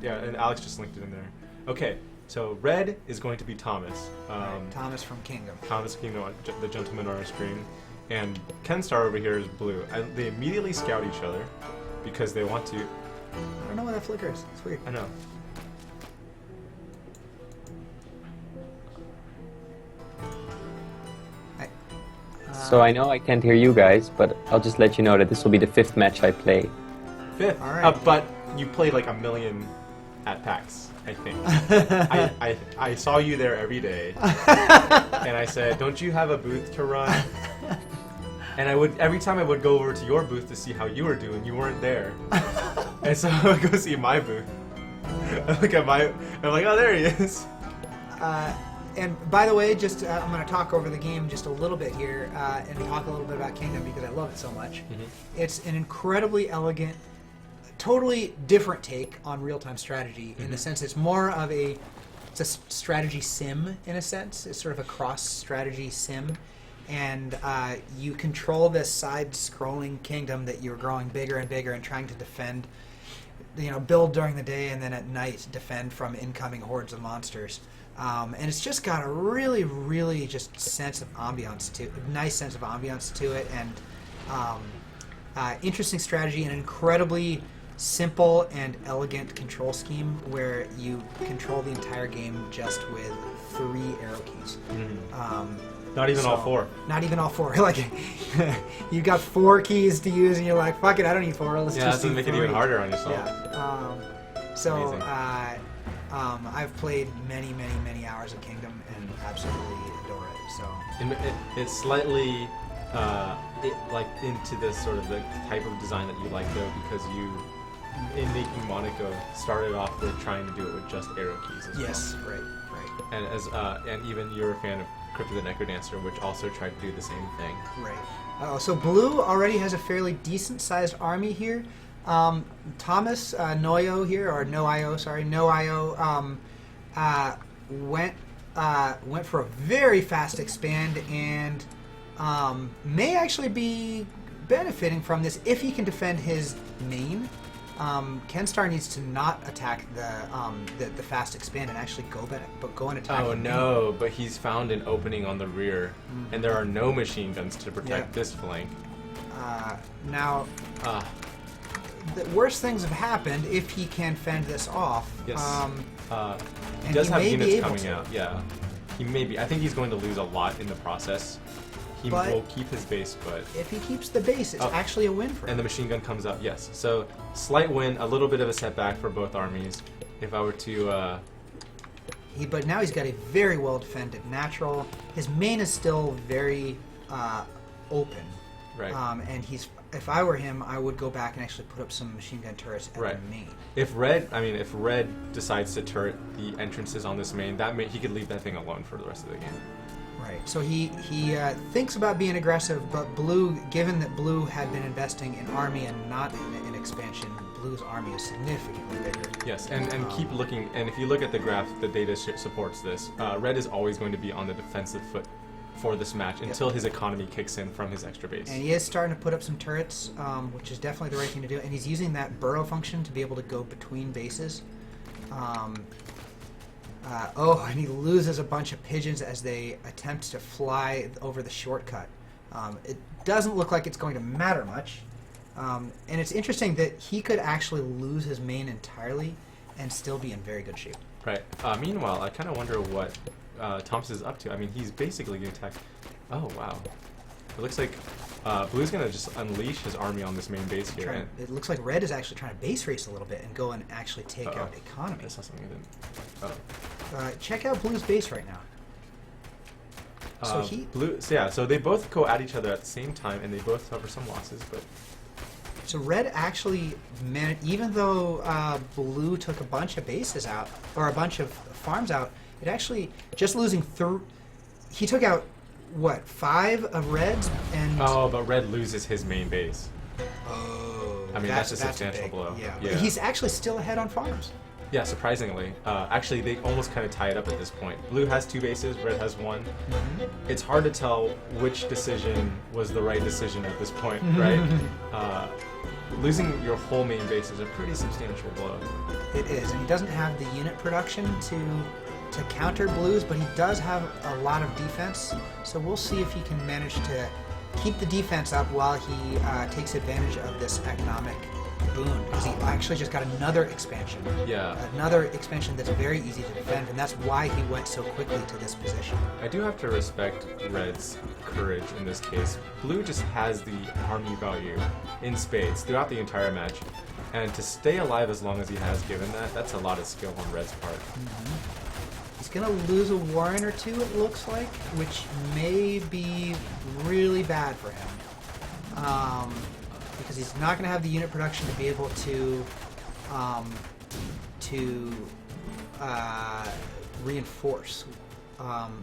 Yeah, and Alex just linked it in there. Okay, so red is going to be Thomas. Thomas from Kingdom. Thomas Kingdom, the gentleman on our screen. And Kenstar over here is blue. They immediately scout each other because they want to... I don't know why that flickers. It's weird. I know. So I know I can't hear you guys, but I'll just let you know that this will be the 5th match I play. 5th? All right. But you played like 1 million at PAX, I think. I saw you there every day, and I said, "Don't you have a booth to run?" And every time I would go over to your booth to see how you were doing, you weren't there. And so I would go see my booth. I look at I'm like, oh, there he is. And by the way, just I'm going to talk over the game just a little bit here and talk a little bit about Kingdom because I love it so much. Mm-hmm. It's an incredibly elegant, totally different take on real-time strategy in the sense it's more of it's a strategy sim in a sense. It's sort of a cross-strategy sim. And you control this side-scrolling kingdom that you're growing bigger and bigger and trying to defend, build during the day and then at night defend from incoming hordes of monsters. And it's just got a really, really just nice sense of ambiance to it, and interesting strategy and an incredibly simple and elegant control scheme where you control the entire game just with 3 arrow keys. Not even all 4. Not even all 4. Like, you got 4 keys to use, and you're like, "Fuck it, I don't need 4. Let's Yeah, just that doesn't make it even harder on yourself. Yeah. I've played many, many, many hours of Kingdom and absolutely adore it. So It's slightly into this sort of the type of design that you like though, because you, in making Monaco, started off with trying to do it with just arrow keys as yes, well. right. And even you're a fan of Crypto the Necrodancer, which also tried to do the same thing. Right. So Blue already has a fairly decent-sized army here. Thomas Noio here, or Noio, sorry, Noio, went for a very fast expand and may actually be benefiting from this if he can defend his main. Kenstar needs to not attack the fast expand and actually go and attack. Oh no! But he's found an opening on the rear, and there are no machine guns to protect this flank. Now, the worst things have happened if he can fend this off. Yes. He and does he have may be units able coming to. out. Yeah. He may be. I think he's going to lose a lot in the process. He will keep his base, but... If he keeps the base, it's actually a win for him. And the machine gun comes up, yes. So, slight win, a little bit of a setback for both armies. If I were to... But now he's got a very well-defended natural. His main is still very open. Right. And if I were him, I would go back and actually put up some machine gun turrets at the main. If Red decides to turret the entrances on this main, he could leave that thing alone for the rest of the game. Right. So he thinks about being aggressive, but Blue, given that Blue had been investing in army and not in expansion, Blue's army is significantly bigger. Yes, and keep looking. And if you look at the graph, the data supports this. Red is always going to be on the defensive foot for this match until his economy kicks in from his extra base. And he is starting to put up some turrets, which is definitely the right thing to do. And he's using that burrow function to be able to go between bases. And he loses a bunch of pigeons as they attempt to fly over the shortcut. It doesn't look like it's going to matter much. And it's interesting that he could actually lose his main entirely and still be in very good shape. Right. Meanwhile, I kind of wonder what Thompson is up to. I mean, he's basically going to attack... Oh, wow. It looks like Blue's going to just unleash his army on this main base here. It looks like Red is actually trying to base race a little bit and go and actually take out economy. I saw something I didn't... check out Blue's base right now. So they both go at each other at the same time, and they both suffer some losses, but... So Red actually managed, even though Blue took a bunch of bases out, or a bunch of farms out, it actually, just losing he took out, what, 5 of Red's? And but Red loses his main base. Oh. I mean, that's a substantial blow. Yeah. But he's actually still ahead on farms. Yeah, surprisingly. Actually, they almost kind of tie it up at this point. Blue has 2 bases, Red has 1. It's hard to tell which decision was the right decision at this point, right? losing your whole main base is a pretty substantial blow. It is, and he doesn't have the unit production to counter blues, but he does have a lot of defense. So we'll see if he can manage to keep the defense up while he takes advantage of this economic boon. Because he actually just got another expansion. Yeah. Another expansion that's very easy to defend, and that's why he went so quickly to this position. I do have to respect Red's courage in this case. Blue just has the army value in spades throughout the entire match. And to stay alive as long as he has given that, that's a lot of skill on Red's part. He's going to lose a warren or two, it looks like, which may be really bad for him. Because he's not going to have the unit production to be able to reinforce.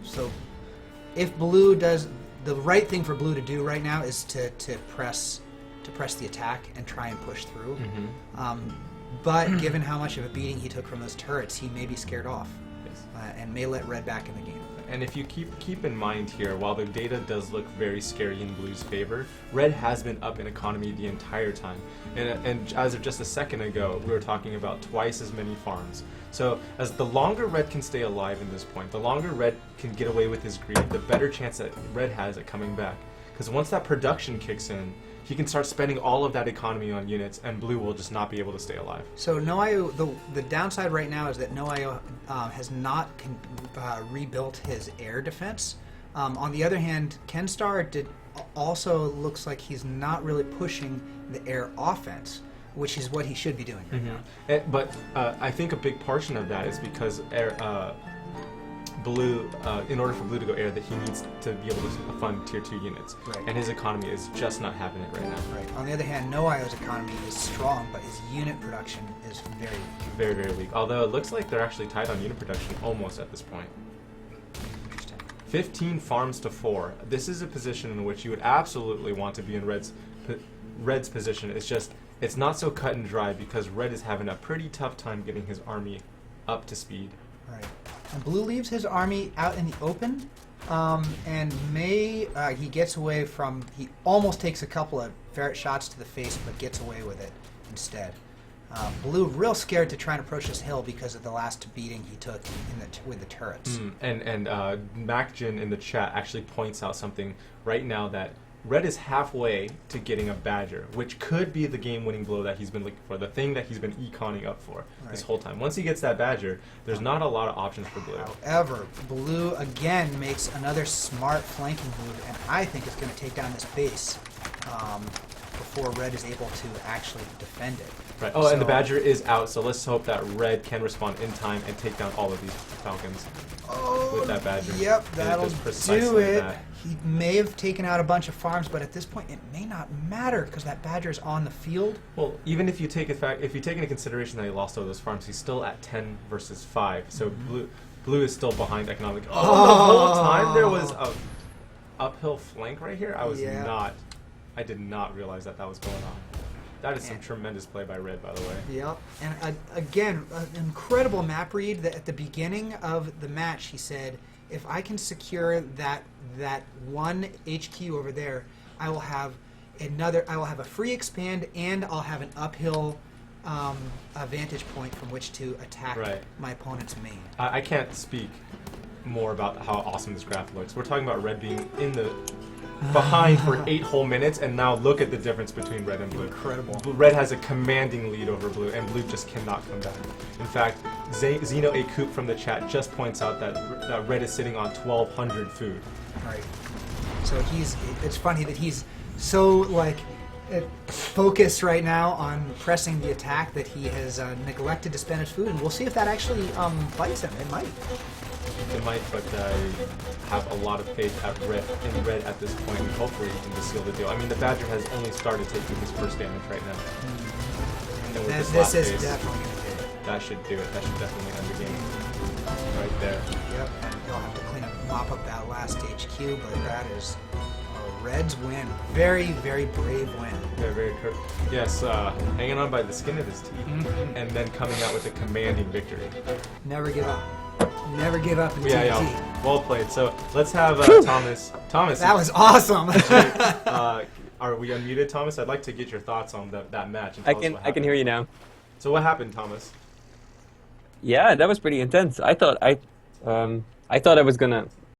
So if Blue does, the right thing for Blue to do right now is to press the attack and try and push through. But given how much of a beating he took from those turrets, he may be scared off. And may let Red back in the game. And if you keep in mind here, while the data does look very scary in Blue's favor, Red has been up in economy the entire time. And as of just a second ago, we were talking about twice as many farms. So as the longer Red can stay alive in this point, the longer Red can get away with his greed, the better chance that Red has at coming back. Because once that production kicks in, he can start spending all of that economy on units, and Blue will just not be able to stay alive. So NoIO, the downside right now is that NoIO has not rebuilt his air defense. On the other hand, Kenstar also looks like he's not really pushing the air offense, which is what he should be doing right now. But I think a big portion of that is because Blue, in order for Blue to go air, that he needs to be able to fund tier 2 units. Right. And his economy is just not having it right now. Right. On the other hand, NoIO's economy is strong, but his unit production is very weak. Very, very weak. Although it looks like they're actually tied on unit production almost at this point. Interesting. 15 farms to 4. This is a position in which you would absolutely want to be in Red's position. It's just, it's not so cut and dry because Red is having a pretty tough time getting his army up to speed. Right. And Blue leaves his army out in the open, and he gets away from, he almost takes a couple of ferret shots to the face, but gets away with it instead. Blue real scared to try and approach this hill because of the last beating he took with the turrets. And MacJin in the chat actually points out something right now that Red is halfway to getting a Badger, which could be the game-winning blow that he's been looking for, the thing that he's been econing up for this whole time. Once he gets that Badger, there's not a lot of options for Blue. However, Blue again makes another smart flanking move, and I think it's going to take down this base before Red is able to actually defend it. Right. Oh, and the Badger is out, so let's hope that Red can respond in time and take down all of these Falcons with that Badger. Yep, that'll do it. That. He may have taken out a bunch of farms, but at this point it may not matter because that Badger is on the field. Well, even if you take into consideration that he lost all those farms, he's still at 10 versus 5. So Blue is still behind economic. The whole time there was a uphill flank right here. I did not realize that was going on. That is some tremendous play by Red, by the way. Yep. And again, an incredible map read that at the beginning of the match he said, if I can secure that one HQ over there, I will have a free expand and I'll have an uphill vantage point from which to attack my opponent's main. I can't speak more about how awesome this graph looks. We're talking about Red being in the behind for 8 whole minutes, and now look at the difference between Red and Blue. Incredible. Red has a commanding lead over Blue, and Blue just cannot come back. In fact, Zeno A. Coop from the chat just points out that Red is sitting on 1,200 food. Right. So it's funny that he's so focused right now on pressing the attack that he has neglected to spend his food, and we'll see if that actually bites him. It might. It might, but I have a lot of faith in Red at this point, and hopefully he can just seal the deal. I mean, the Badger has only started taking his first damage right now. And with This is phase, definitely going to do it. that should do it. That should definitely end the game. Right there. Yep, and he'll have to mop up that last HQ, but that is a Red's win. Very, very brave win. Very, very correct. Yes, hanging on by the skin of his teeth, and then coming out with a commanding victory. Never give up. Never give up in TNT. Yeah. Well played. So let's have Thomas. Thomas. That was awesome. Are we unmuted, Thomas? I'd like to get your thoughts on that match. And tell us what I can happened. hear you now. So what happened, Thomas? Yeah, that was pretty intense. I thought I was gonna